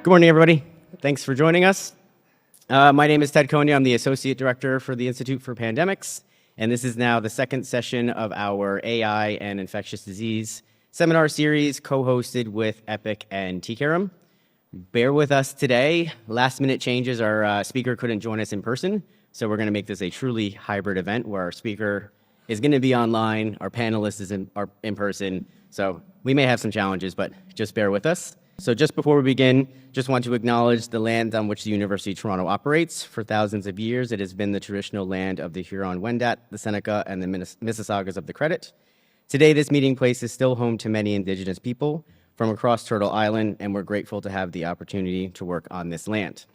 Good morning, everybody. Thanks for joining us. My name is Ted Konya. I'm the Associate Director for the Institute for Pandemics, and this is now the second session of our AI and infectious disease seminar series co-hosted with EPIC and TCARM. Bear with us today. Last-minute changes. Our speaker couldn't join us in person, so we're going to make this a truly hybrid event where our speaker is going to be online, our panelist is in person, so we may have some challenges, but just bear with us. So just before we begin, just want to acknowledge the land on which the University of Toronto operates. For thousands of years, it has been the traditional land of the Huron-Wendat, the Seneca, and the Mississaugas of the Credit. Today, this meeting place is still home to many Indigenous people from across Turtle Island, and we're grateful to have the opportunity to work on this land.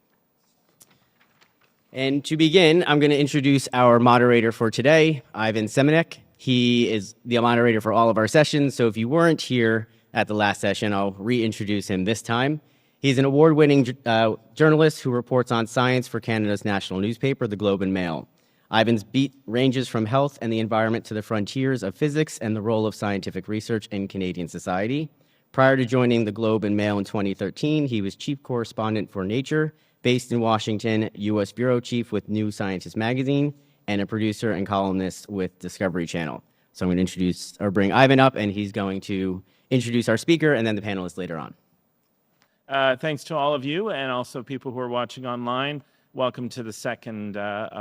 And to begin, I'm going to introduce our moderator for today, Ivan Semeniuk. He is the moderator for all of our sessions, so if you weren't here at the last session, I'll reintroduce him this time. He's an award-winning journalist who reports on science for Canada's national newspaper, The Globe and Mail. Ivan's beat ranges from health and the environment to the frontiers of physics and the role of scientific research in Canadian society. Prior to joining The Globe and Mail in 2013, he was chief correspondent for Nature, based in Washington, U.S. bureau chief with New Scientist magazine, and a producer and columnist with Discovery Channel. So I'm going to bring Ivan up, and he's going to introduce our speaker and then the panelists later on. Thanks to all of you and also people who are watching online. Welcome to the second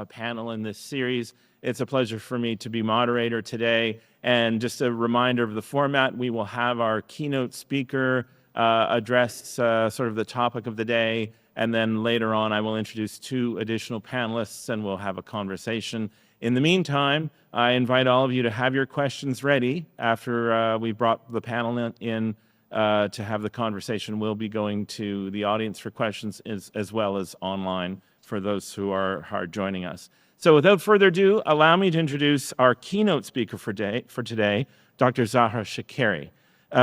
panel in this series. It's a pleasure for me to be moderator today. And just a reminder of the format, we will have our keynote speaker address sort of the topic of the day. And then later on, I will introduce two additional panelists and we'll have a conversation. In the meantime, I invite all of you to have your questions ready after we brought the panel in to have the conversation. We'll be going to the audience for questions as well as online for those who are joining us. So without further ado, allow me to introduce our keynote speaker for today, Dr. Zahra Shakeri.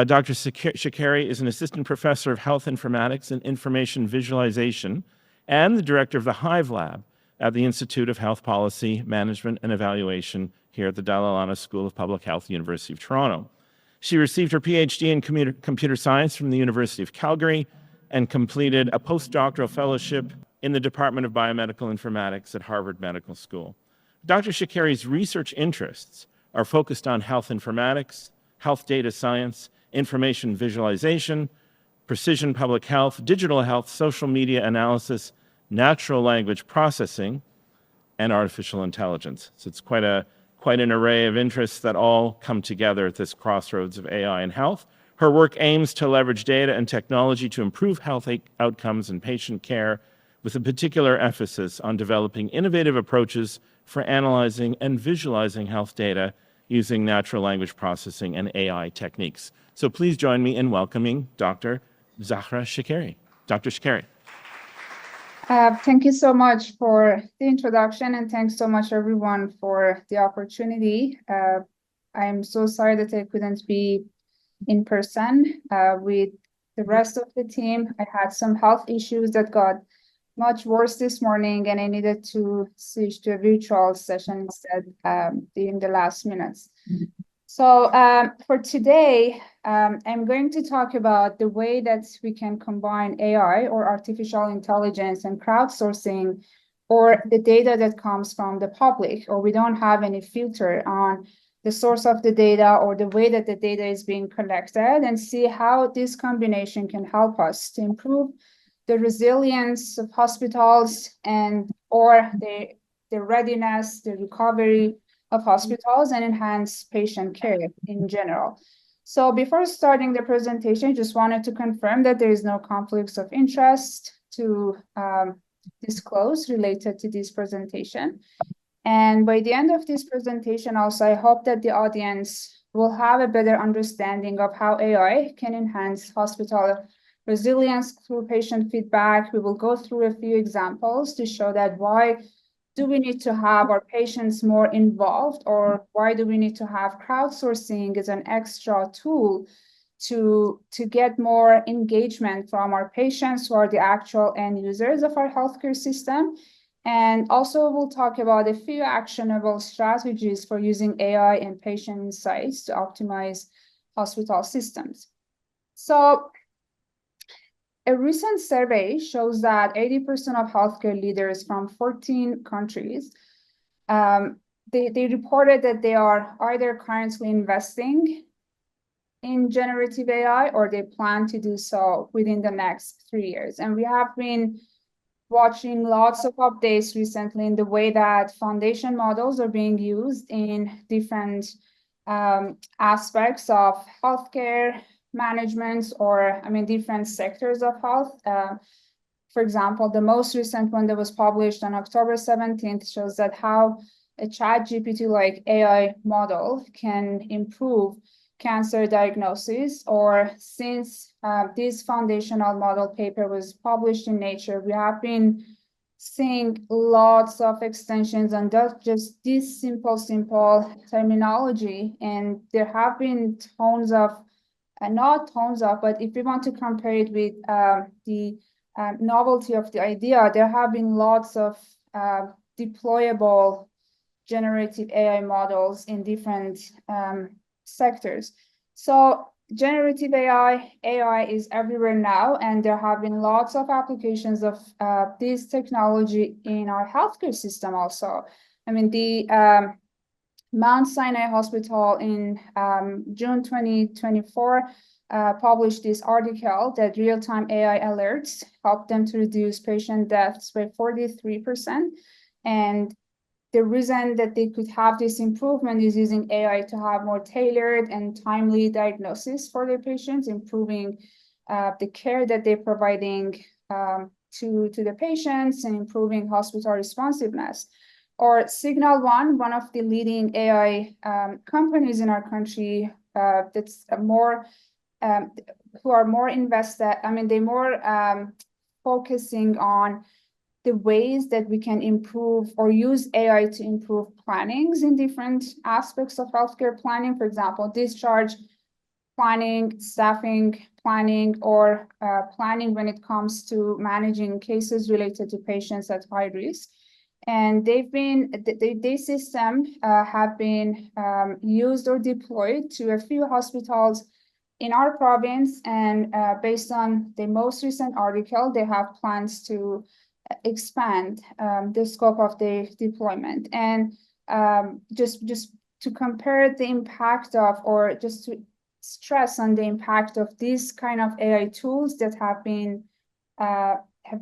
Dr. Shakeri is an assistant professor of health informatics and information visualization and the director of the Hive Lab at the Institute of Health Policy, Management and Evaluation here at the Dalla Lana School of Public Health, University of Toronto. She received her PhD in computer science from the University of Calgary and completed a postdoctoral fellowship in the Department of Biomedical Informatics at Harvard Medical School. Dr. Shakeri's research interests are focused on health informatics, health data science, information visualization, precision public health, digital health, social media analysis, natural language processing, and artificial intelligence. So it's quite an array of interests that all come together at this crossroads of AI and health. Her work aims to leverage data and technology to improve health outcomes and patient care, with a particular emphasis on developing innovative approaches for analyzing and visualizing health data using natural language processing and AI techniques. So please join me in welcoming Dr. Zahra Shakeri. Dr. Shakeri. Thank you so much for the introduction, and thanks so much everyone for the opportunity. I'm so sorry that I couldn't be in person with the rest of the team. I had some health issues that got much worse this morning, and I needed to switch to a virtual session instead during the last minutes. So for today, I'm going to talk about the way that we can combine AI or artificial intelligence and crowdsourcing, or the data that comes from the public, or we don't have any filter on the source of the data or the way that the data is being collected, and see how this combination can help us to improve the resilience of hospitals or the readiness, the recovery of hospitals, and enhance patient care in general. So before starting the presentation, I just wanted to confirm that there is no conflicts of interest to disclose related to this presentation. And by the end of this presentation also, I hope that the audience will have a better understanding of how AI can enhance hospital resilience through patient feedback. We will go through a few examples to show that why do we need to have our patients more involved, or why do we need to have crowdsourcing as an extra tool to get more engagement from our patients who are the actual end users of our healthcare system. And also we'll talk about a few actionable strategies for using AI and patient insights to optimize hospital systems. So a recent survey shows that 80% of healthcare leaders from 14 countries, they reported that they are either currently investing in generative AI or they plan to do so within the next 3 years. And we have been watching lots of updates recently in the way that foundation models are being used in different aspects of healthcare management, or different sectors of health. For example, the most recent one that was published on October 17th shows that how a ChatGPT-like AI model can improve cancer diagnosis. Or since this foundational model paper was published in Nature, we have been seeing lots of extensions on just this simple terminology. And there have been tons of, not tons of, but if we want to compare it with the novelty of the idea, there have been lots of deployable generative AI models in different sectors. So generative AI is everywhere now, and there have been lots of applications of this technology in our healthcare system also. The Mount Sinai Hospital in June 2024 published this article that real-time AI alerts helped them to reduce patient deaths by 43%. And the reason that they could have this improvement is using AI to have more tailored and timely diagnosis for their patients, improving the care that they're providing to the patients, and improving hospital responsiveness. Or Signal one of the leading AI companies in our country that's more who are more invested. They're more focusing on the ways that we can improve or use AI to improve plannings in different aspects of healthcare planning. For example, discharge planning, staffing planning, or planning when it comes to managing cases related to patients at high risk. And this system have been used or deployed to a few hospitals in our province. And based on the most recent article, they have plans to expand the scope of the deployment. And just to compare the impact of, or just to stress on the impact of these kind of AI tools that have been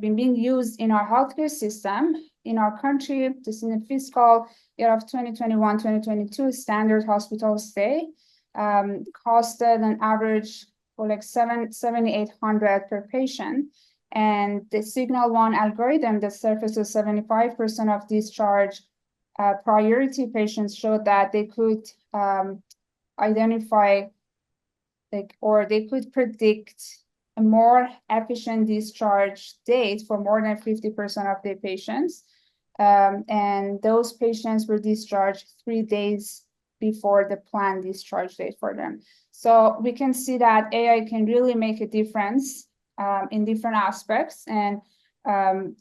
being used in our healthcare system in our country. Just in the fiscal year of 2021-2022, standard hospital stay costed an average for like $7,800 per patient. And the Signal one algorithm that surfaces 75% of discharge priority patients showed that they could identify, or they could predict a more efficient discharge date for more than 50% of their patients. And those patients were discharged 3 days before the planned discharge date for them. So we can see that AI can really make a difference in different aspects, and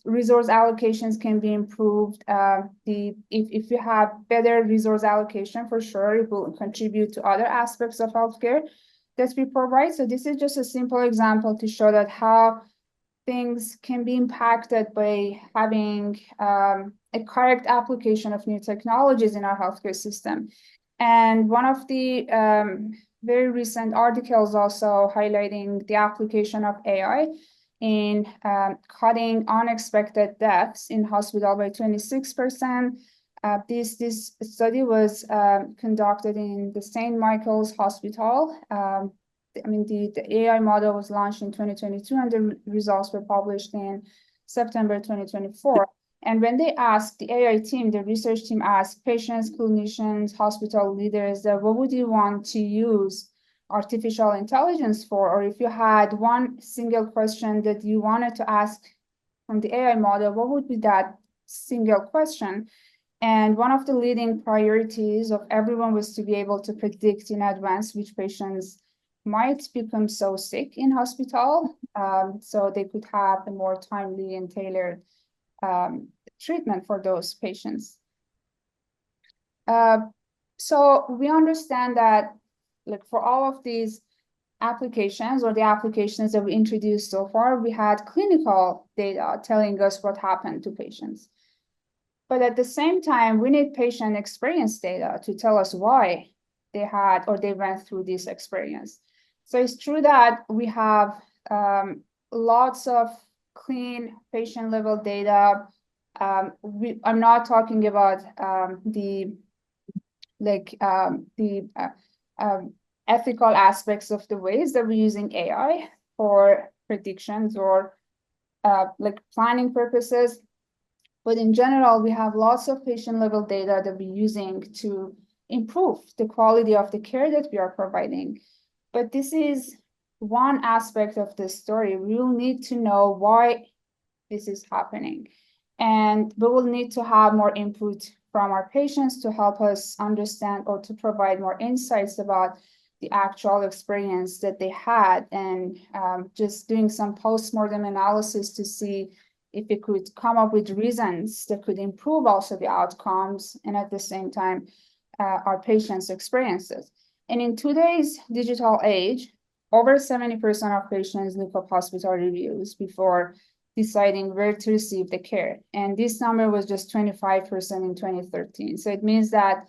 resource allocations can be improved. If you have better resource allocation, for sure, it will contribute to other aspects of healthcare that we provide. So this is just a simple example to show that how things can be impacted by having a correct application of new technologies in our healthcare system. And one of the very recent articles also highlighting the application of AI in cutting unexpected deaths in hospital by 26%. This study was conducted in the St. Michael's Hospital. The AI model was launched in 2022, and the results were published in September 2024. And when they asked the AI team, the research team asked patients, clinicians, hospital leaders, what would you want to use artificial intelligence for? Or if you had one single question that you wanted to ask from the AI model, what would be that single question? And one of the leading priorities of everyone was to be able to predict in advance which patients might become so sick in hospital, so they could have a more timely and tailored treatment for those patients. So we understand that, for all of these applications or the applications that we introduced so far, we had clinical data telling us what happened to patients. But at the same time, we need patient experience data to tell us why they had or they went through this experience. So it's true that we have lots of clean patient level data. I'm not talking about the ethical aspects of the ways that we're using AI for predictions or like planning purposes. But in general, we have lots of patient level data that we're using to improve the quality of the care that we are providing. But this is one aspect of the story. We will need to know why this is happening. And we will need to have more input from our patients to help us understand or to provide more insights about the actual experience that they had, and just doing some post-mortem analysis to see if we could come up with reasons that could improve also the outcomes and at the same time our patients' experiences. And in today's digital age, over 70% of patients look up hospital reviews before deciding where to receive the care. And this number was just 25% in 2013. So it means that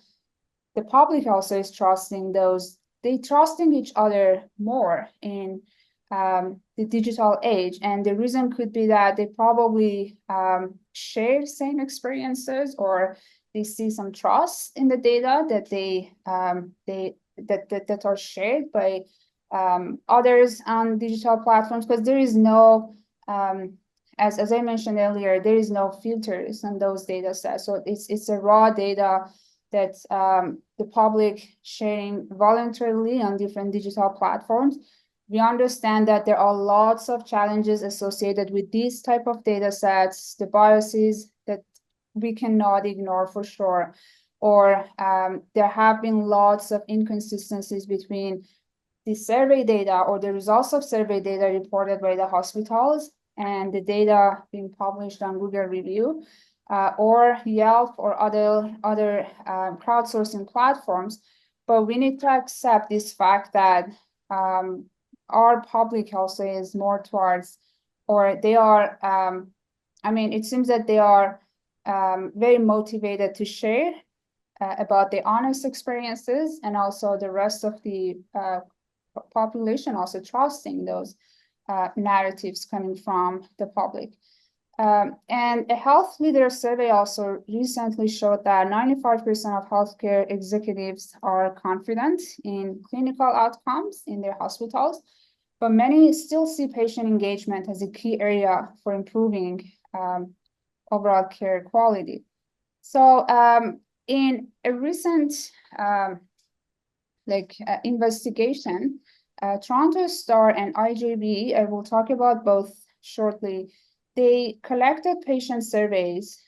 the public also is trusting they're trusting each other more in the digital age. And the reason could be that they probably share same experiences, or they see some trust in the data that that are shared by others on digital platforms, because there is no as I mentioned earlier, there is no filters on those data sets. So it's a raw data that the public sharing voluntarily on different digital platforms. We understand that there are lots of challenges associated with these type of data sets, the biases that we cannot ignore for sure, or there have been lots of inconsistencies between the survey data or the results of survey data reported by the hospitals and the data being published on Google Review or Yelp or other crowdsourcing platforms. But we need to accept this fact that our public also is more towards, or they are, it seems that they are very motivated to share about the honest experiences, and also the rest of the population also trusting those narratives coming from the public. And a health leader survey also recently showed that 95% of healthcare executives are confident in clinical outcomes in their hospitals, but many still see patient engagement as a key area for improving overall care quality. So in a recent investigation, Toronto Star and IJB, I will talk about both shortly, they collected patient surveys,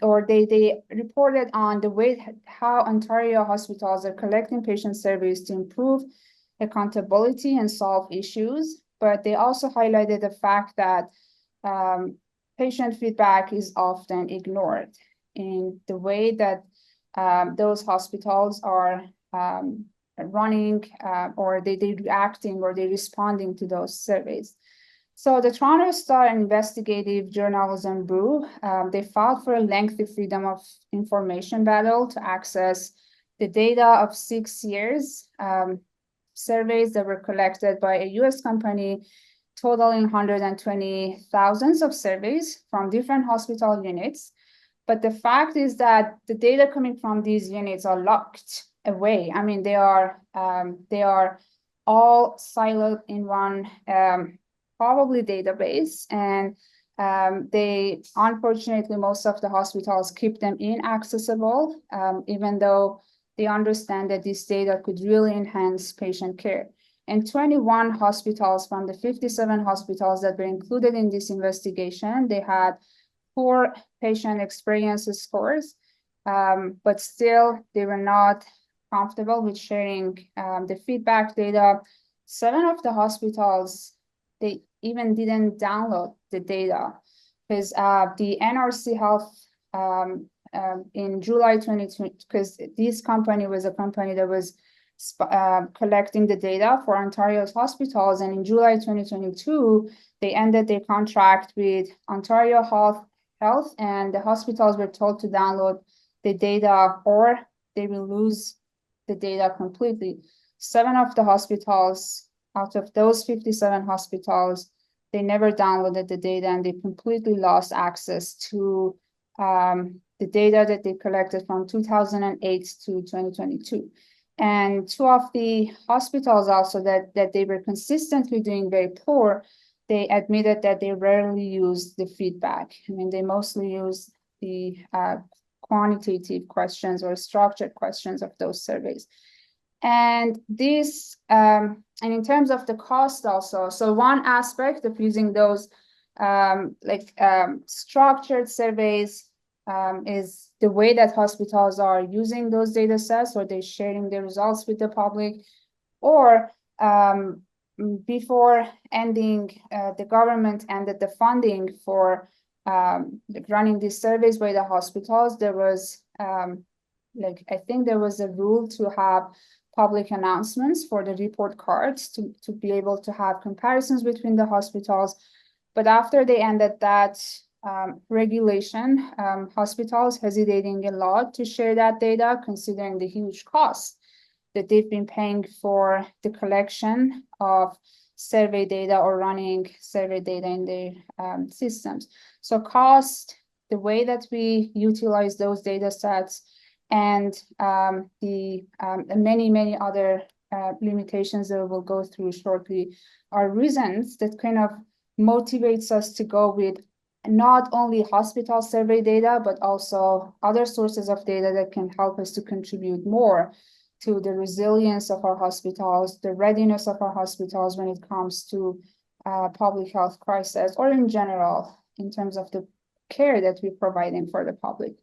or they reported on the way how Ontario hospitals are collecting patient surveys to improve accountability and solve issues. But they also highlighted the fact that patient feedback is often ignored in the way that those hospitals are running, or they reacting, or they responding to those surveys. So the Toronto Star Investigative Journalism Bureau, they filed for a lengthy freedom of information battle to access the data of 6 years surveys that were collected by a US company, totaling 120,000 of surveys from different hospital units. But the fact is that the data coming from these units are locked away. I mean, they are all siloed in one probably database, and they, unfortunately, most of the hospitals keep them inaccessible, even though they understand that this data could really enhance patient care. And 21 hospitals from the 57 hospitals that were included in this investigation, they had poor patient experience scores, but still they were not comfortable with sharing the feedback data. 7 of the hospitals, they even didn't download the data, because the NRC Health in July 2020, because this company was a company that was collecting the data for Ontario's hospitals. And in July 2022, they ended their contract with Ontario Health, and the hospitals were told to download the data or they will lose the data completely. 7 of the hospitals out of those 57 hospitals, they never downloaded the data and they completely lost access to the data that they collected from 2008 to 2022. And 2 of the hospitals also that they were consistently doing very poor, they admitted that they rarely used the feedback. I mean, they mostly used the quantitative questions or structured questions of those surveys. And this, and in terms of the cost also, so one aspect of using those structured surveys is the way that hospitals are using those data sets, or they're sharing the results with the public, or before ending, the government ended the funding for running these surveys by the hospitals. There was, I think there was a rule to have public announcements for the report cards to be able to have comparisons between the hospitals. But after they ended that regulation, hospitals hesitating a lot to share that data, considering the huge costs that they've been paying for the collection of survey data or running survey data in their systems. So cost, the way that we utilize those data sets, and the many other limitations that we'll go through shortly are reasons that kind of motivates us to go with not only hospital survey data, but also other sources of data that can help us to contribute more to the resilience of our hospitals, the readiness of our hospitals when it comes to public health crisis, or in general, in terms of the care that we're providing for the public.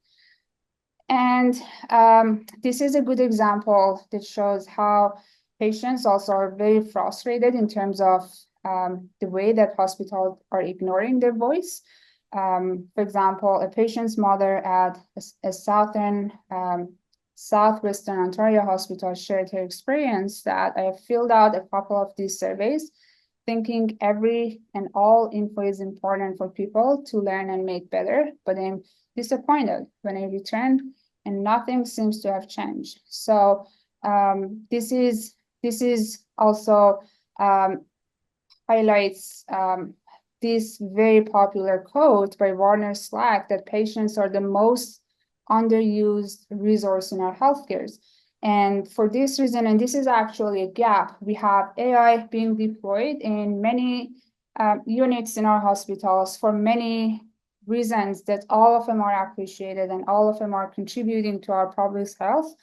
And this is a good example that shows how patients also are very frustrated in terms of the way that hospitals are ignoring their voice. For example, a patient's mother at a southwestern Ontario hospital shared her experience that I have filled out a couple of these surveys, thinking every and all info is important for people to learn and make better, but I'm disappointed when I returned and nothing seems to have changed. So this is also highlights this very popular quote by Warner Slack that patients are the most underused resource in our healthcare. And for this reason, and this is actually a gap, we have AI being deployed in many units in our hospitals for many reasons that all of them are appreciated and all of them are contributing to our public health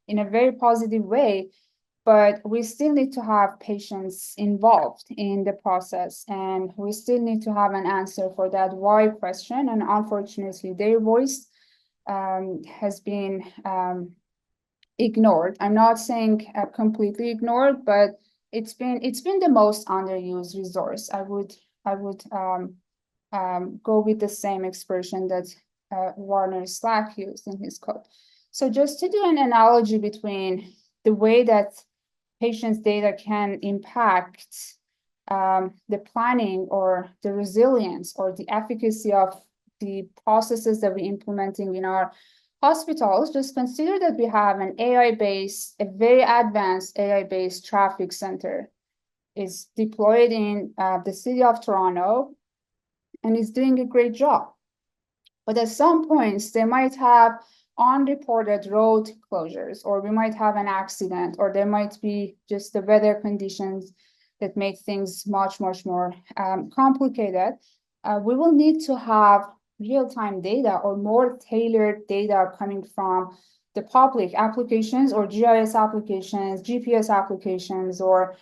in a very positive way. But we still need to have patients involved in the process, and we still need to have an answer for that why question. And unfortunately, their voice has been ignored. I'm not saying completely ignored, but it's been the most underused resource. I would go with the same expression that Warner Slack used in his code. So just to do an analogy between the way that patients' data can impact the planning or the resilience or the efficacy of the processes that we're implementing in our hospitals, just consider that we have a very advanced AI-based traffic center is deployed in the city of Toronto and is doing a great job. But at some points, they might have unreported road closures, or we might have an accident, or there might be just the weather conditions that make things much more complicated. We will need to have real-time data or more tailored data coming from the public applications or GIS applications, GPS applications, or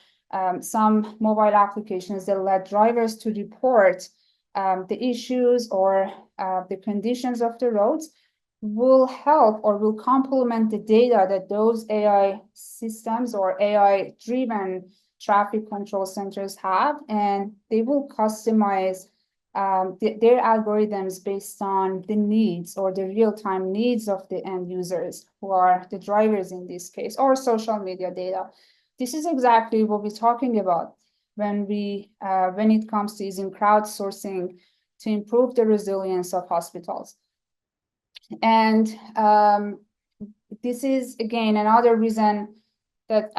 some mobile applications that let drivers to report the issues or the conditions of the roads will help or will complement the data that those AI systems or AI-driven traffic control centers have, and they will customize their algorithms based on the needs or the real-time needs of the end users, who are the drivers in this case, or social media data. This is exactly what we're talking about when it comes to using crowdsourcing to improve the resilience of hospitals. And this is, again, another reason that,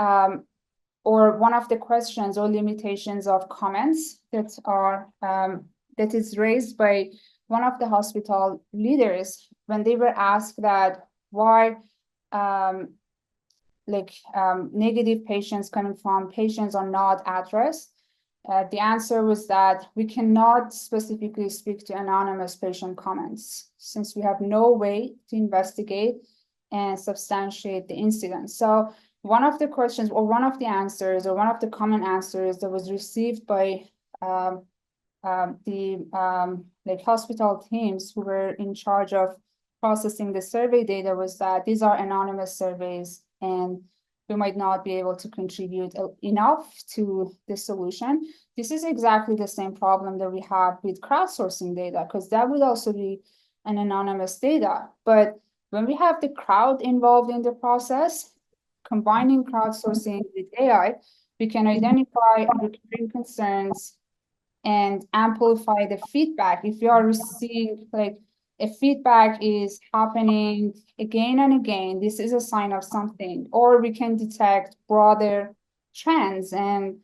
or one of the questions or limitations of comments that is raised by one of the hospital leaders when they were asked that why negative patients coming from patients are not addressed. The answer was that we cannot specifically speak to anonymous patient comments since we have no way to investigate and substantiate the incident. So one of the questions or one of the answers or one of the common answers that was received by the hospital teams who were in charge of processing the survey data was that these are anonymous surveys and we might not be able to contribute enough to the solution. This is exactly the same problem that we have with crowdsourcing data, because that would also be an anonymous data. But when we have the crowd involved in the process, combining crowdsourcing with AI, we can identify recurring concerns and amplify the feedback. If you are receiving a feedback is happening again and again, this is a sign of something, or we can detect broader trends and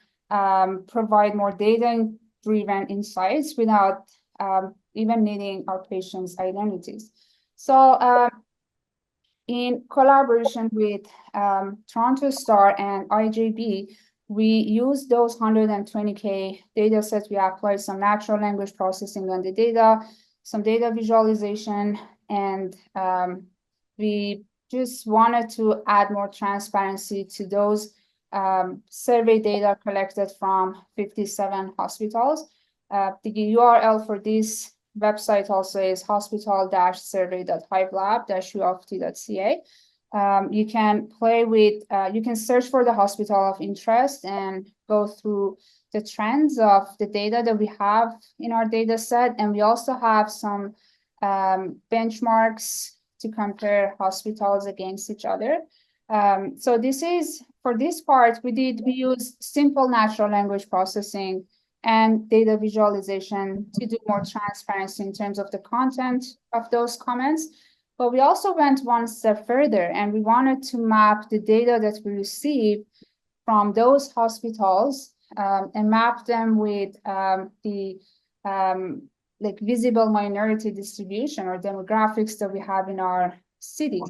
provide more data-driven insights without even needing our patients' identities. So in collaboration with Toronto Star and IJB, we use those 120K data sets. We applied some natural language processing on the data, some data visualization, and we just wanted to add more transparency to those survey data collected from 57 hospitals. The URL for this website also is hospital-survey.hivelab-uoft.ca. You can play with, you can search for the hospital of interest and go through the trends of the data that we have in our data set. And we also have some benchmarks to compare hospitals against each other. So this is, for this part, we use simple natural language processing and data visualization to do more transparency in terms of the content of those comments. But we also went one step further, and we wanted to map the data that we receive from those hospitals and map them with the visible minority distribution or demographics that we have in our city.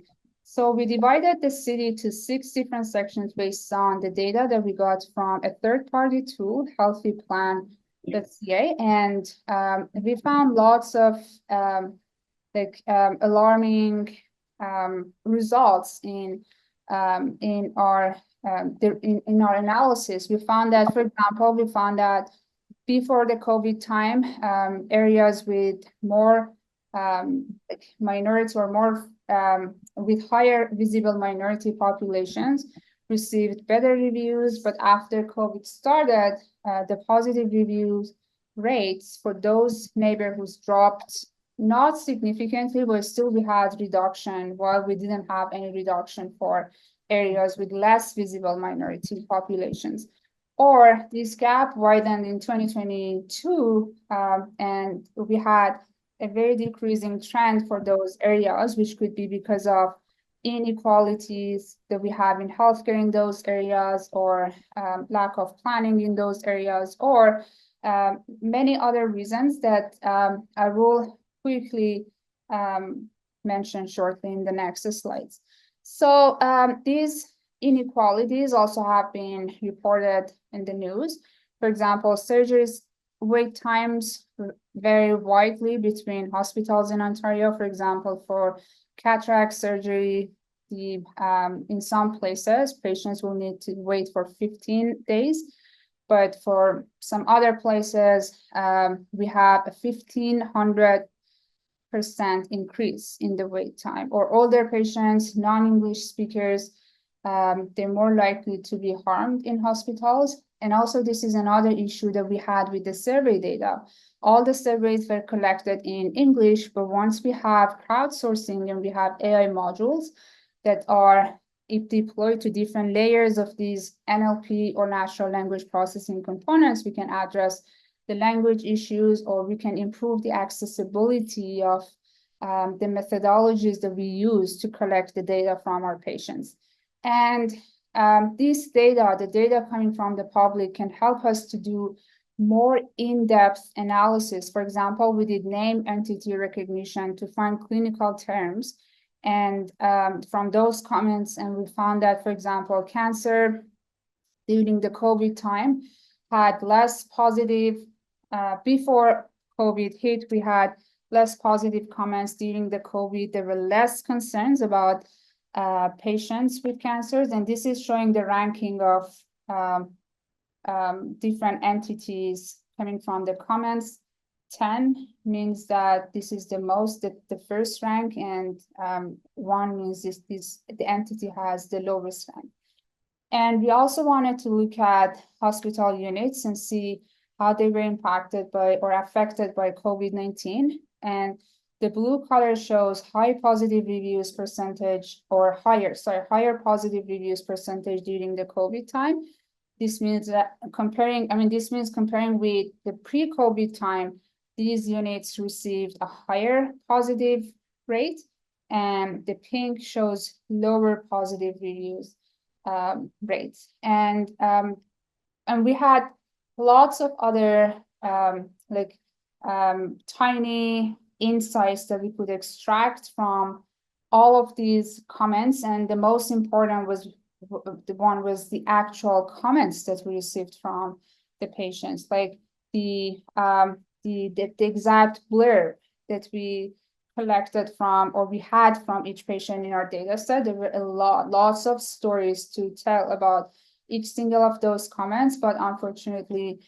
So we divided the city to 6 different sections based on the data that we got from a third-party tool, healthyplan.ca, and we found lots of alarming results in our analysis. We found that, for example, before the COVID time, areas with more minority or more with higher visible minority populations received better reviews, but after COVID started, the positive reviews rates for those neighborhoods dropped, not significantly, but still we had reduction, while we didn't have any reduction for areas with less visible minority populations. Or this gap widened in 2022, and we had a very decreasing trend for those areas, which could be because of inequalities that we have in healthcare in those areas, or lack of planning in those areas, or many other reasons that I will quickly mention shortly in the next slides. So these inequalities also have been reported in the news. For example, surgeries wait times vary widely between hospitals in Ontario. For example, for cataract surgery, in some places, patients will need to wait for 15 days. But for some other places, we have a 1,500% increase in the wait time. Or older patients, non-English speakers, they're more likely to be harmed in hospitals. And also, this is another issue that we had with the survey data. All the surveys were collected in English, but once we have crowdsourcing and we have AI modules that are, if deployed to different layers of these NLP or natural language processing components, we can address the language issues, or we can improve the accessibility of the methodologies that we use to collect the data from our patients. And this data, the data coming from the public, can help us to do more in-depth analysis. For example, we did name entity recognition to find clinical terms. And from those comments, and we found that, for example, cancer during the COVID time had less positive, before COVID hit, we had less positive comments during the COVID. There were less concerns about patients with cancers. And this is showing the ranking of different entities coming from the comments. 10 means that this is the most, the first rank, and 1 means the entity has the lowest rank. And we also wanted to look at hospital units and see how they were impacted by or affected by COVID-19. And the blue color shows high positive reviews percentage, or higher positive reviews percentage during the COVID time. This means that comparing with the pre-COVID time, these units received a higher positive rate, and the pink shows lower positive reviews rates. And we had lots of other tiny insights that we could extract from all of these comments. And the most important was the actual comments that we received from the patients, like the exact blurb that we collected from, or we had from each patient in our data set. There were lots of stories to tell about each single of those comments, but unfortunately,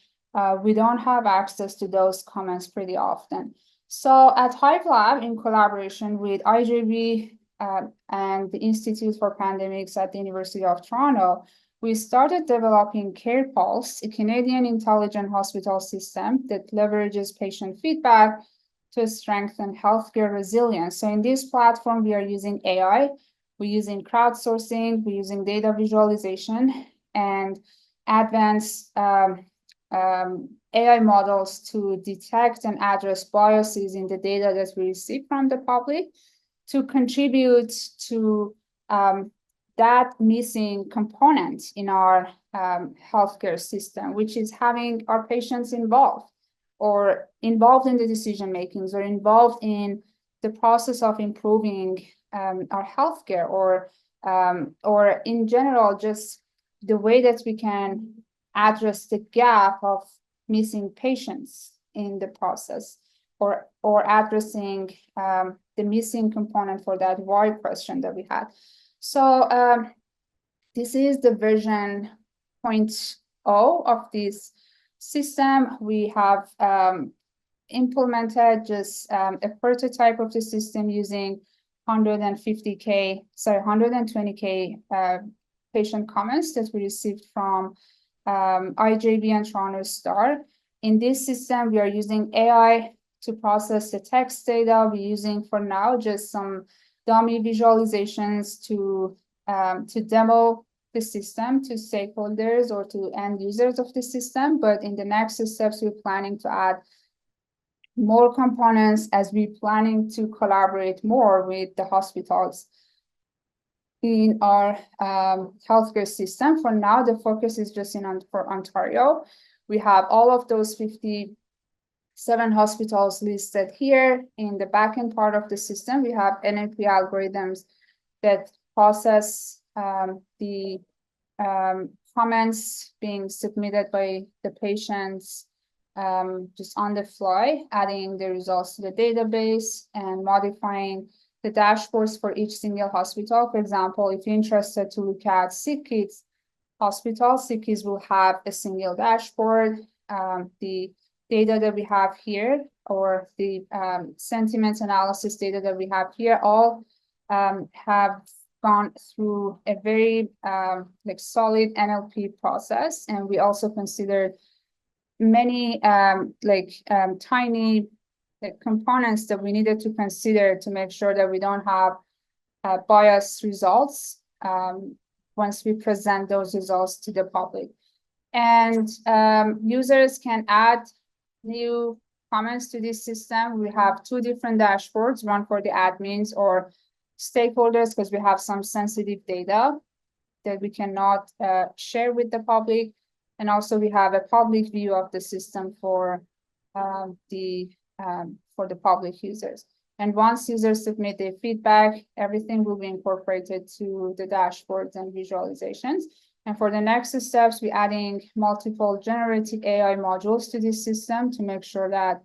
we don't have access to those comments pretty often. So at Hive Lab, in collaboration with IJB and the Institute for Pandemics at the University of Toronto, we started developing CarePulse, a Canadian intelligent hospital system that leverages patient feedback to strengthen healthcare resilience. So in this platform, we are using AI, we're using crowdsourcing, we're using data visualization, and advanced AI models to detect and address biases in the data that we receive from the public, to contribute to that missing component in our healthcare system, which is having our patients involved in the decision makings, or involved in the process of improving our healthcare, or in general, just the way that we can address the gap of missing patients in the process, or addressing the missing component for that why question that we had. So this is the version 0.0 of this system. We have implemented just a prototype of the system using 120K patient comments that we received from IJB and Toronto Star. In this system, we are using AI to process the text data. We're using, for now, just some dummy visualizations to demo the system to stakeholders or to end users of the system. But in the next steps, we're planning to add more components as we're planning to collaborate more with the hospitals in our healthcare system. For now, the focus is just for Ontario. We have all of those 57 hospitals listed here. In the backend part of the system, we have NLP algorithms that process the comments being submitted by the patients just on the fly, adding the results to the database and modifying the dashboards for each single hospital. For example, if you're interested to look at SickKids hospital, SickKids will have a single dashboard. The data that we have here, or the sentiment analysis data that we have here, all have gone through a very like solid NLP process, and we also considered many tiny components that we needed to consider to make sure that we don't have biased results once we present those results to the public. And users can add new comments to this system. We have two different dashboards, one for the admins or stakeholders, because we have some sensitive data that we cannot share with the public. And also we have a public view of the system for the public users. And once users submit their feedback, everything will be incorporated to the dashboards and visualizations. And for the next steps, we're adding multiple generative AI modules to this system to make sure that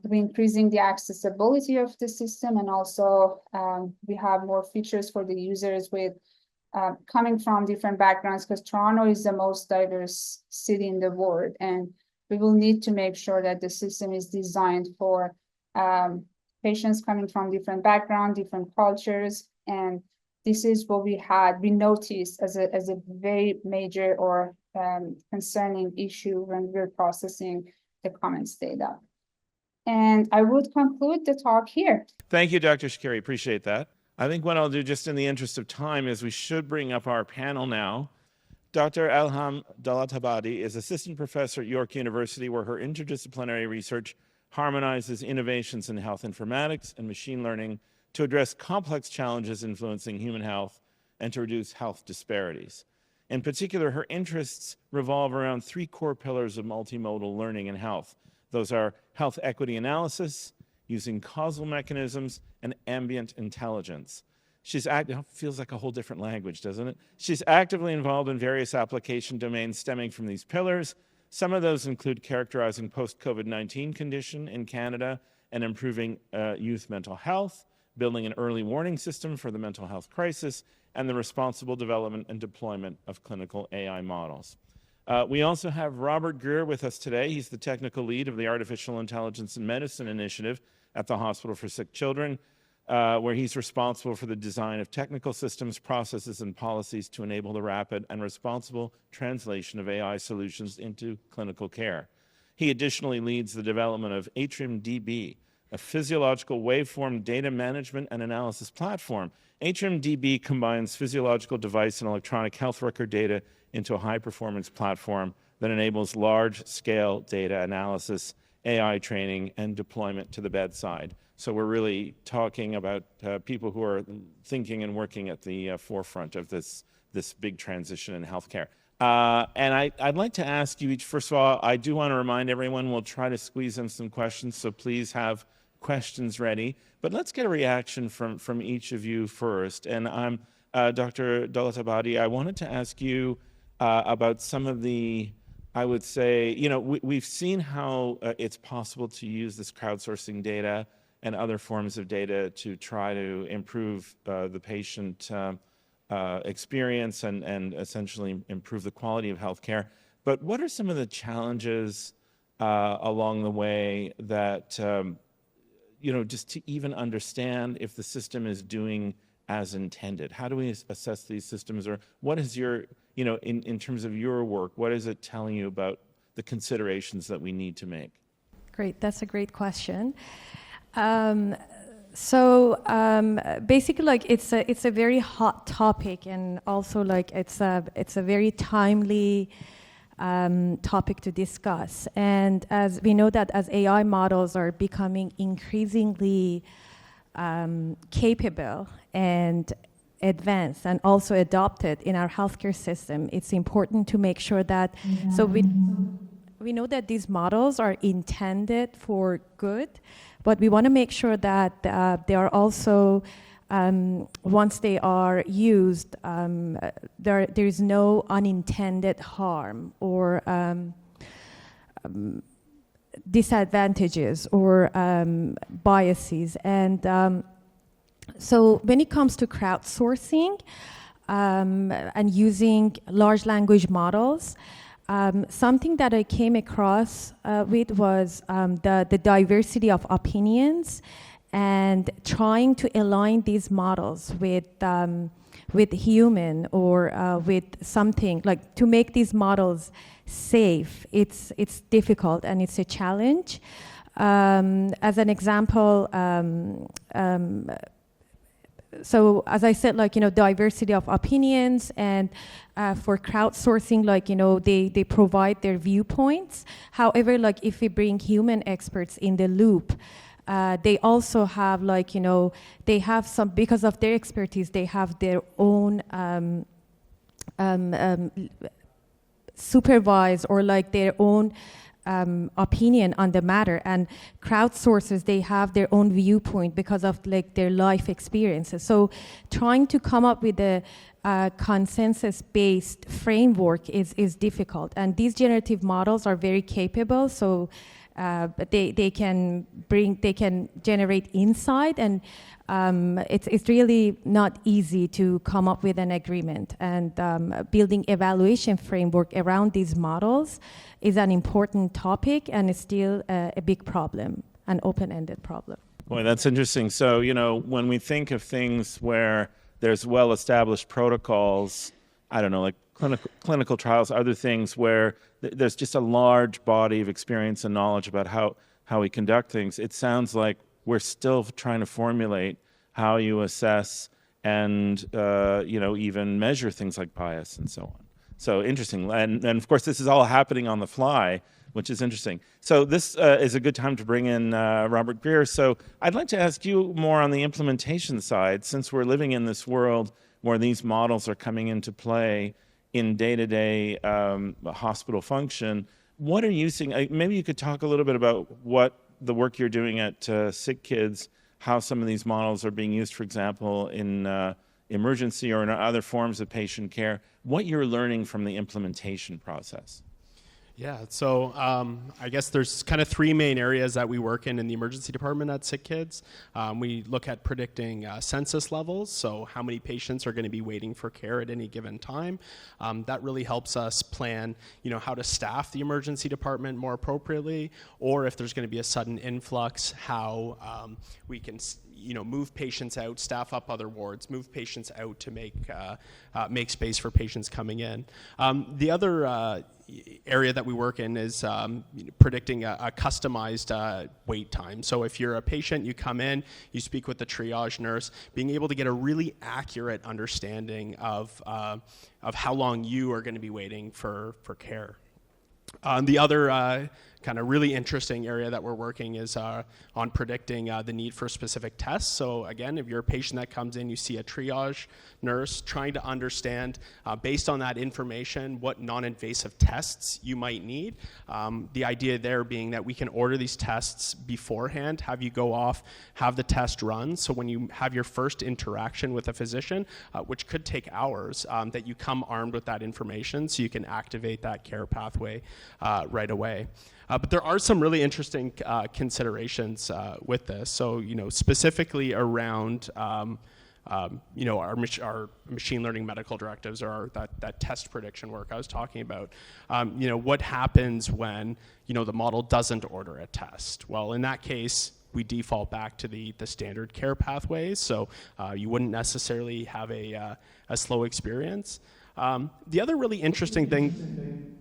we're increasing the accessibility of the system. And also we have more features for the users with coming from different backgrounds, because Toronto is the most diverse city in the world. And we will need to make sure that the system is designed for patients coming from different backgrounds, different cultures. And this is what we noticed as a very major or concerning issue when we're processing the comments data. And I would conclude the talk here. Thank you, Dr. Shakeri. Appreciate that. I think what I'll do, just in the interest of time, is we should bring up our panel now. Dr. Elham Dolatabadi is assistant professor at York University, where her interdisciplinary research harmonizes innovations in health informatics and machine learning to address complex challenges influencing human health and to reduce health disparities. In particular, her interests revolve around three core pillars of multimodal learning in health. Those are health equity analysis, using causal mechanisms, and ambient intelligence. Feels like a whole different language, doesn't it? She's actively involved in various application domains stemming from these pillars. Some of those include characterizing post-COVID-19 condition in Canada and improving youth mental health, building an early warning system for the mental health crisis, and the responsible development and deployment of clinical AI models. We also have Robert Greer with us today. He's the technical lead of the Artificial Intelligence in Medicine Initiative at the Hospital for Sick Children, where he's responsible for the design of technical systems, processes, and policies to enable the rapid and responsible translation of AI solutions into clinical care. He additionally leads the development of AtriumDB, a physiological waveform data management and analysis platform. AtriumDB combines physiological device and electronic health record data into a high-performance platform that enables large-scale data analysis, AI training, and deployment to the bedside. So we're really talking about people who are thinking and working at the forefront of this big transition in healthcare. And I'd like to ask you each, first of all, I do want to remind everyone we'll try to squeeze in some questions, so please have questions ready. But let's get a reaction from each of you first. And I'm Dr. Dolatabadi, I wanted to ask you about some of the, I would say, we've seen how it's possible to use this crowdsourcing data and other forms of data to try to improve the patient experience and essentially improve the quality of healthcare. But what are some of the challenges along the way that, just to even understand if the system is doing as intended? How do we assess these systems? Or what is your, in terms of your work, what is it telling you about the considerations that we need to make? Great, that's a great question. Basically, it's a very hot topic, and also it's a very timely topic to discuss. And as we know that as AI models are becoming increasingly capable and advanced and also adopted in our healthcare system, it's important to make sure that, so we know that these models are intended for good, but we want to make sure that they are also, once they are used, there is no unintended harm or disadvantages or biases. And so when it comes to crowdsourcing and using large language models, something that I came across with was the diversity of opinions and trying to align these models with human or with something, like to make these models safe, it's difficult and it's a challenge. As an example, so as I said, like, diversity of opinions, and for crowdsourcing, like, they provide their viewpoints. However, like, if we bring human experts in the loop, they also have, like, they have some, because of their expertise, they have their own supervise or like their own opinion on the matter, and crowdsourcers, they have their own viewpoint because of like their life experiences. So trying to come up with a consensus-based framework is difficult, and these generative models are very capable, so but they can generate insight, and it's really not easy to come up with an agreement, and building evaluation framework around these models is an important topic, and it's still a big problem, an open-ended problem. Boy, that's interesting. So, when we think of things where there's well-established protocols, I don't know, like clinical trials, other things where there's just a large body of experience and knowledge about how we conduct things, it sounds like we're still trying to formulate how you assess and, even measure things like bias and so on. So interesting. And of course, this is all happening on the fly, which is interesting. So this is a good time to bring in Robert Greer. So I'd like to ask you more on the implementation side, since we're living in this world where these models are coming into play in day-to-day hospital function. What are you seeing? Maybe you could talk a little bit about what the work you're doing at Sick Kids, how some of these models are being used, for example, in emergency or in other forms of patient care, what you're learning from the implementation process. Yeah, so I guess there's kind of three main areas that we work in the emergency department at Sick Kids. We look at predicting census levels, so how many patients are going to be waiting for care at any given time. That really helps us plan, how to staff the emergency department more appropriately, or if there's going to be a sudden influx, how we can move patients out, staff up other wards, move patients out to make space for patients coming in. The other area that we work in is predicting a customized wait time. So if you're a patient, you come in, you speak with the triage nurse, being able to get a really accurate understanding of how long you are going to be waiting for care. The other kind of really interesting area that we're working is on predicting the need for specific tests. So again, if you're a patient that comes in, you see a triage nurse trying to understand, based on that information, what non-invasive tests you might need. The idea there being that we can order these tests beforehand, have you go off, have the test run. So when you have your first interaction with a physician, which could take hours, that you come armed with that information so you can activate that care pathway right away. But there are some really interesting considerations with this. So, specifically around, our machine learning medical directives, or that test prediction work I was talking about. What happens when, the model doesn't order a test? Well, in that case, we default back to the standard care pathways. So you wouldn't necessarily have a slow experience. The other really interesting thing.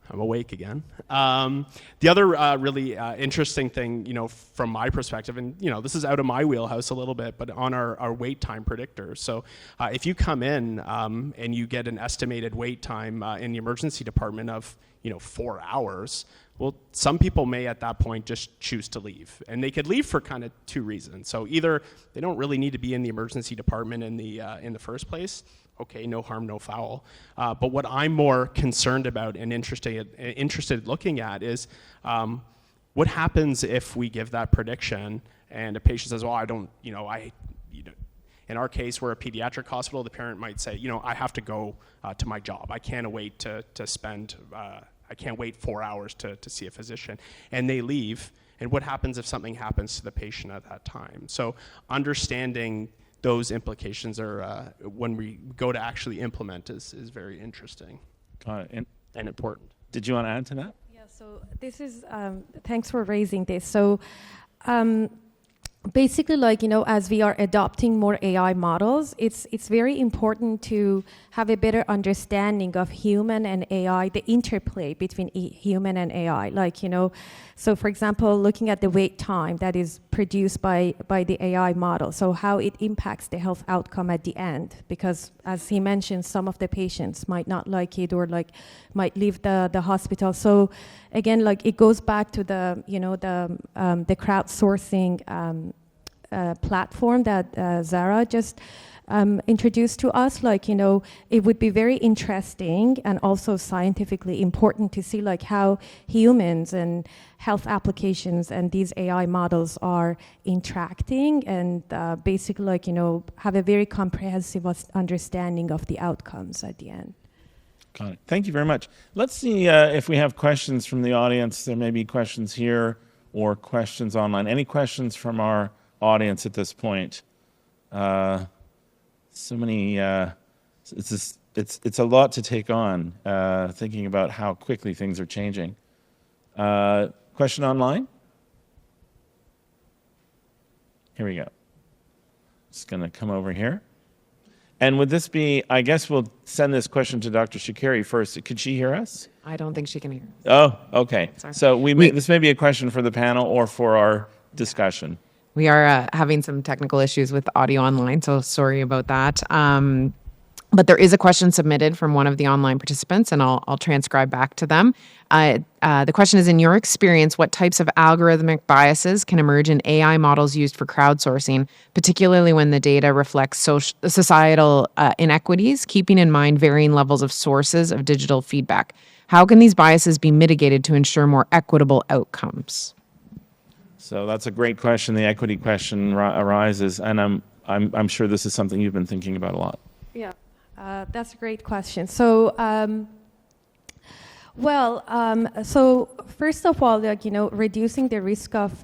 I'm awake again. The other really interesting thing, from my perspective, and this is out of my wheelhouse a little bit, but on our wait time predictor. So if you come in and you get an estimated wait time in the emergency department of 4 hours, well, some people may at that point just choose to leave, and they could leave for kind of two reasons. So either they don't really need to be in the emergency department in the first place. Okay, no harm, no foul. But what I'm more concerned about and interested looking at is what happens if we give that prediction and a patient says, well, I don't, in our case, we're a pediatric hospital, the parent might say, I have to go to my job. I can't wait I can't wait 4 hours to see a physician. And they leave. And what happens if something happens to the patient at that time? So understanding those implications are, when we go to actually implement, is very interesting. Got it. And important. Did you want to add to that? Yeah, so this is, thanks for raising this. So basically, like, as we are adopting more AI models, it's very important to have a better understanding of human and AI, the interplay between human and AI. Like, so for example, looking at the wait time that is produced by the AI model, so how it impacts the health outcome at the end, because as he mentioned, some of the patients might not like it, or like might leave the hospital. So again, like, it goes back to the crowdsourcing platform that Zahra just introduced to us. Like, it would be very interesting and also scientifically important to see like how humans and health applications and these AI models are interacting, and basically, like, have a very comprehensive understanding of the outcomes at the end. Got it. Thank you very much. Let's see if we have questions from the audience. There may be questions here or questions online. Any questions from our audience at this point? So many. It's a lot to take on. Thinking about how quickly things are changing. Question online? Here we go. Just going to come over here. And would this be, I guess we'll send this question to Dr. Shakeri first. Could she hear us? I don't think she can hear. Oh, okay. Sorry. So this may be a question for the panel or for our discussion. We are having some technical issues with audio online, so sorry about that. But there is a question submitted from one of the online participants, and I'll transcribe back to them. The question is, in your experience, what types of algorithmic biases can emerge in AI models used for crowdsourcing, particularly when the data reflects societal inequities, keeping in mind varying levels of sources of digital feedback? How can these biases be mitigated to ensure more equitable outcomes? So that's a great question. The equity question arises, and I'm sure this is something you've been thinking about a lot. Yeah, that's a great question. So, so first of all, like, reducing the risk of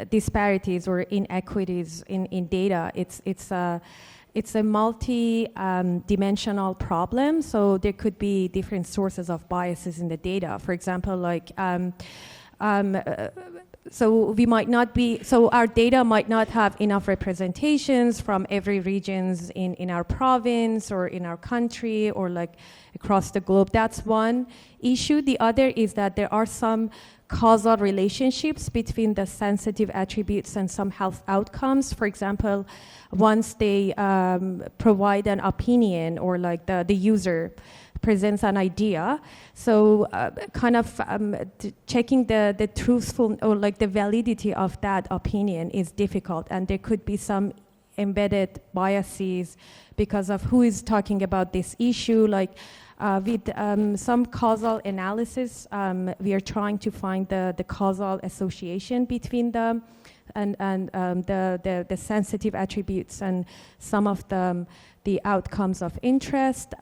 disparities or inequities in data, it's a multi-dimensional problem. So there could be different sources of biases in the data. For example, like, so our data might not have enough representations from every regions in our province or in our country or like across the globe. That's one issue. The other is that there are some causal relationships between the sensitive attributes and some health outcomes. For example, once they provide an opinion, or like the user presents an idea, so checking the truthful or like the validity of that opinion is difficult, and there could be some embedded biases because of who is talking about this issue. Like with some causal analysis, we are trying to find the causal association between them and the sensitive attributes and some of the outcomes of interest.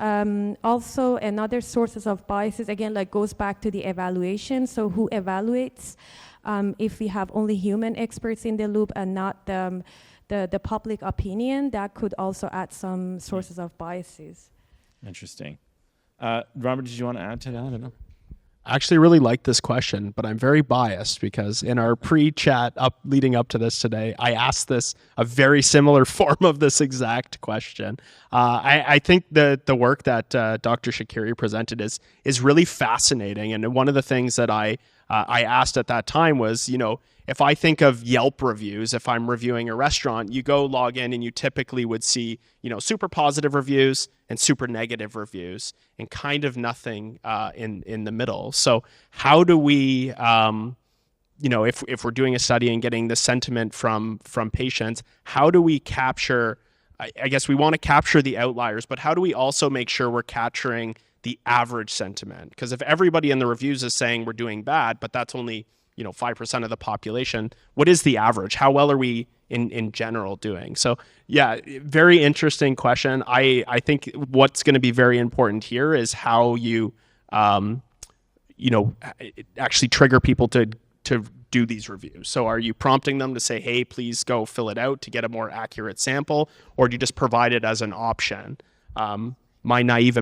Also, another sources of biases, again, like goes back to the evaluation. So who evaluates? If we have only human experts in the loop and not the public opinion, that could also add some sources of biases. Interesting. Robert, did you want to add to that? I don't know. I actually really like this question, but I'm very biased because in our pre-chat leading up to this today, I asked this a very similar form of this exact question. I think the work that Dr. Shakeri presented is really fascinating, and one of the things that I asked at that time was, if I think of Yelp reviews, if I'm reviewing a restaurant, you go log in and you typically would see, super positive reviews and super negative reviews and kind of nothing in the middle. So how do we, if we're doing a study and getting the sentiment from patients, how do we capture, I guess we want to capture the outliers, but how do we also make sure we're capturing the average sentiment? Because if everybody in the reviews is saying we're doing bad, but that's only 5% of the population, what is the average? How well are we in general doing? So yeah, very interesting question. I think what's going to be very important here is how you actually trigger people to do these reviews. So are you prompting them to say, hey, please go fill it out to get a more accurate sample, or do you just provide it as an option? My naive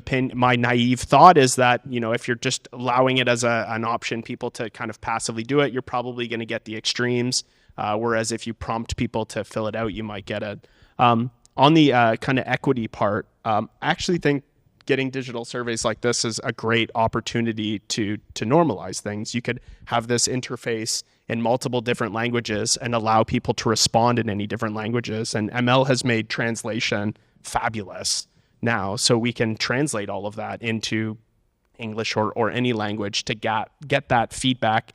thought is that, if you're just allowing it as an option, people to kind of passively do it, you're probably going to get the extremes. whereas if you prompt people to fill it out, you might get it. On the kind of equity part, I actually think getting digital surveys like this is a great opportunity to normalize things. You could have this interface in multiple different languages and allow people to respond in any different languages. And ML has made translation fabulous now, so we can translate all of that into English or any language to get that feedback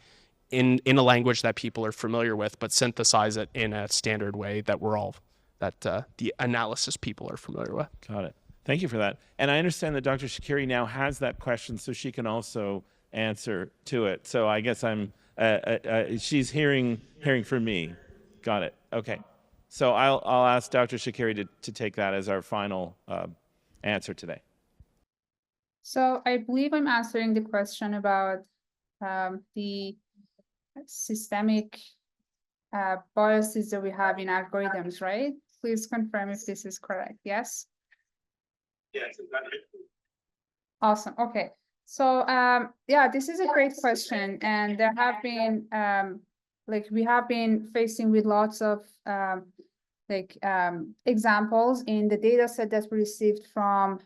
in a language that people are familiar with, but synthesize it in a standard way that the analysis people are familiar with. Got it. Thank you for that. And I understand that Dr. Shakeri now has that question, so she can also answer to it. So I guess she's hearing from me. Got it. Okay. So I'll ask Dr. Shakeri to take that as our final answer today. So I believe I'm answering the question about the systemic biases that we have in algorithms, right? Please confirm if this is correct. Yes? Yes, exactly. Awesome. Okay. So yeah, this is a great question. And there have been we have been facing with lots of examples in the data set that we received from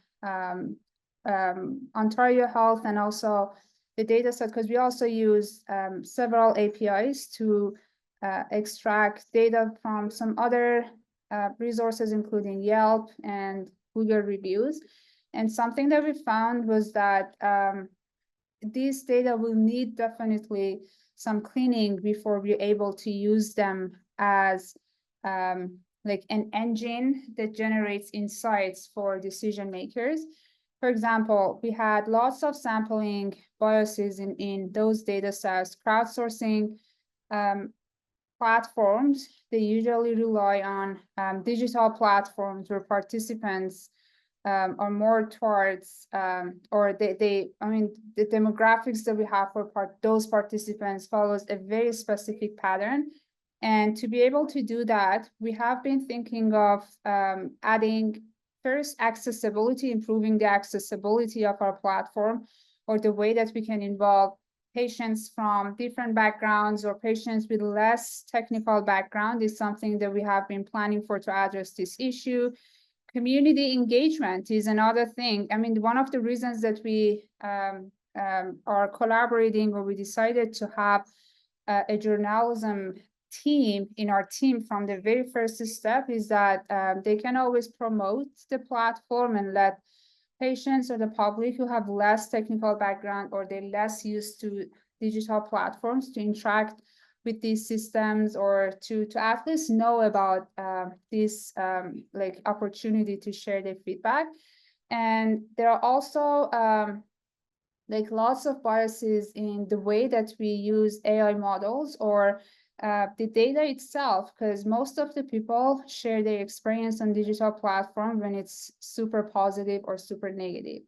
Ontario Health, and also the data set, because we also use several APIs to extract data from some other resources, including Yelp and Google reviews. And something that we found was that these data will need definitely some cleaning before we're able to use them as like an engine that generates insights for decision makers. For example, we had lots of sampling biases in those data sets. Crowdsourcing platforms, they usually rely on digital platforms where participants are more towards, or the demographics that we have for those participants follows a very specific pattern. And to be able to do that, we have been thinking of adding first accessibility, improving the accessibility of our platform, or the way that we can involve patients from different backgrounds or patients with less technical background is something that we have been planning for to address this issue. Community engagement is another thing. I mean, one of the reasons that we are collaborating, or we decided to have a journalism team in our team from the very first step, is that they can always promote the platform and let patients or the public who have less technical background, or they're less used to digital platforms, to interact with these systems, or to at least know about this opportunity to share their feedback. And there are also lots of biases in the way that we use AI models, or the data itself, because most of the people share their experience on digital platform when it's super positive or super negative.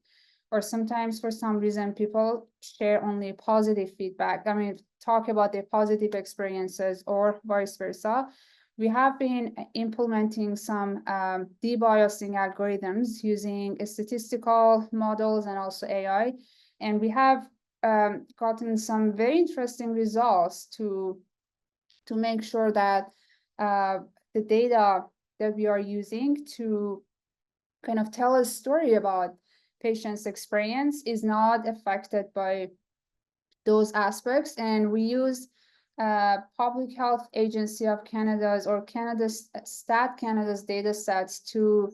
Or sometimes for some reason, people share only positive feedback. I mean, talk about their positive experiences, or vice versa. We have been implementing some debiasing algorithms using statistical models and also AI. And we have gotten some very interesting results to make sure that the data that we are using to kind of tell a story about patient's experience is not affected by those aspects. And we use Public Health Agency of Canada's, or Stat Canada's data sets to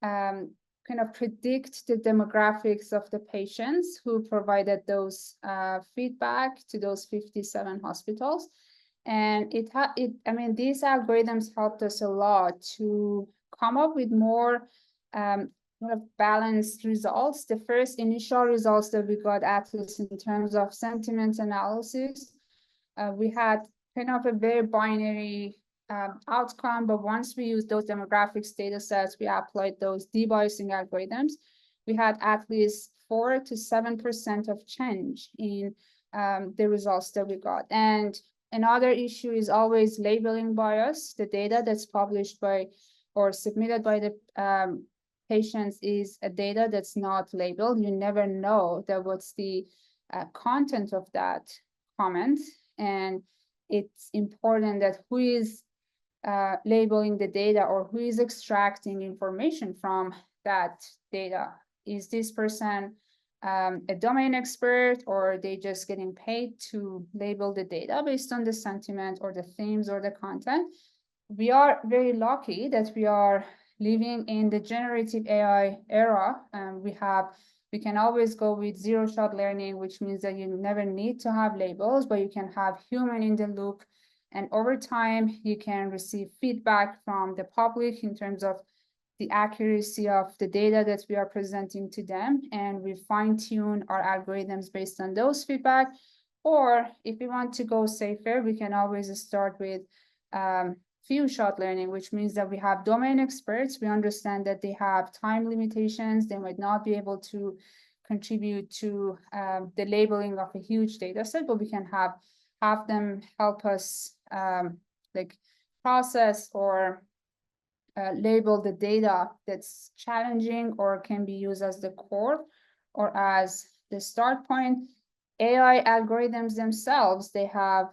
kind of predict the demographics of the patients who provided those feedback to those 57 hospitals. And these algorithms helped us a lot to come up with more balanced results. The first initial results that we got, at least in terms of sentiment analysis, we had kind of a very binary outcome. But once we used those demographics data sets, we applied those debiasing algorithms, we had at least 4 to 7% of change in the results that we got. And another issue is always labeling bias. The data that's published by or submitted by the patients is a data that's not labeled. You never know that what's the content of that comment. And it's important that who is labeling the data or who is extracting information from that data. Is this person a domain expert, or are they just getting paid to label the data based on the sentiment or the themes or the content? We are very lucky that we are living in the generative AI era. We can always go with zero-shot learning, which means that you never need to have labels, but you can have human in the loop. And over time, you can receive feedback from the public in terms of the accuracy of the data that we are presenting to them. And we fine-tune our algorithms based on those feedback. Or if we want to go safer, we can always start with few-shot learning, which means that we have domain experts. We understand that they have time limitations. They might not be able to contribute to the labeling of a huge data set, but we can have them help us like process or label the data that's challenging or can be used as the core or as the start point. AI algorithms themselves, they have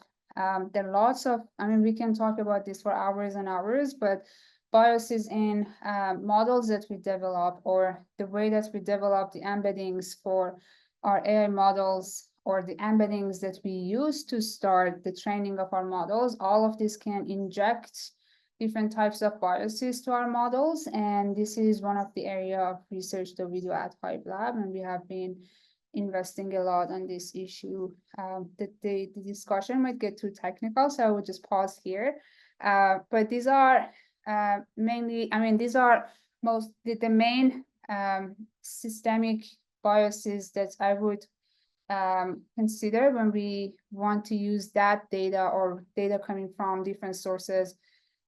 there are lots of, I mean, we can talk about this for hours and hours, but biases in models that we develop, or the way that we develop the embeddings for our AI models, or the embeddings that we use to start the training of our models, all of this can inject different types of biases to our models. And this is one of the area of research that we do at Hive Lab, and we have been investing a lot on this issue. The discussion might get too technical, so I would just pause here. But these are mainly, I mean, these are the main systemic biases that I would consider when we want to use that data or data coming from different sources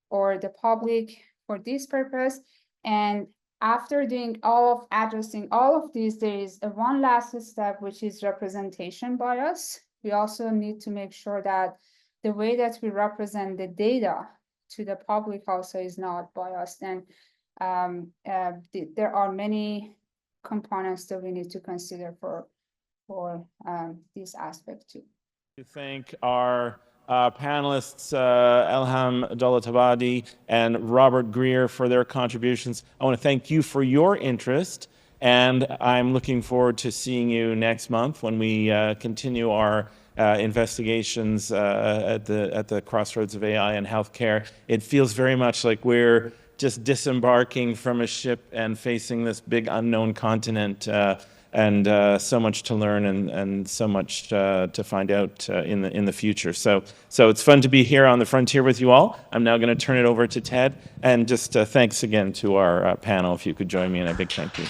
or the public for this purpose. And after addressing all of these, there is one last step, which is representation bias. We also need to make sure that the way that we represent the data to the public also is not biased. And there are many components that we need to consider for this aspect too. To thank our panelists, Elham Dolatabadi and Robert Greer, for their contributions. I want to thank you for your interest, and I'm looking forward to seeing you next month when we continue our investigations at the crossroads of AI and healthcare. It feels very much like we're just disembarking from a ship and facing this big unknown continent. And so much to learn and so much to find out in the future. So it's fun to be here on the frontier with you all. I'm now going to turn it over to Ted, and just thanks again to our panel. If you could join me in a big thank you.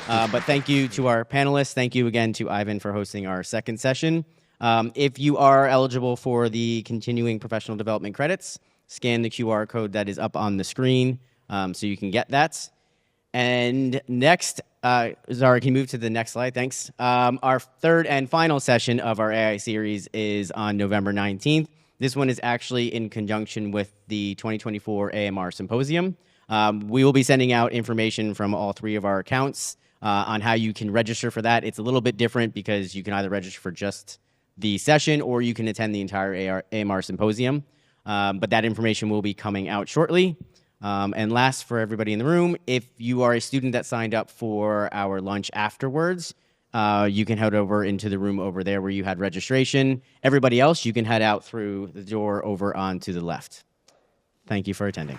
But thank you to our panelists. Thank you again to Ivan for hosting our second session. If you are eligible for the continuing professional development credits, scan the QR code that is up on the screen so you can get that. And next, Zahra, can you move to the next slide? Thanks. Our third and final session of our AI series is on November 19th. This one is actually in conjunction with the 2024 AMR Symposium. We will be sending out information from all three of our accounts on how you can register for that. It's a little bit different because you can either register for just the session or you can attend the entire AMR Symposium. But that information will be coming out shortly. And last, for everybody in the room, if you are a student that signed up for our lunch afterwards, you can head over into the room over there where you had registration. Everybody else, you can head out through the door over onto the left. Thank you for attending.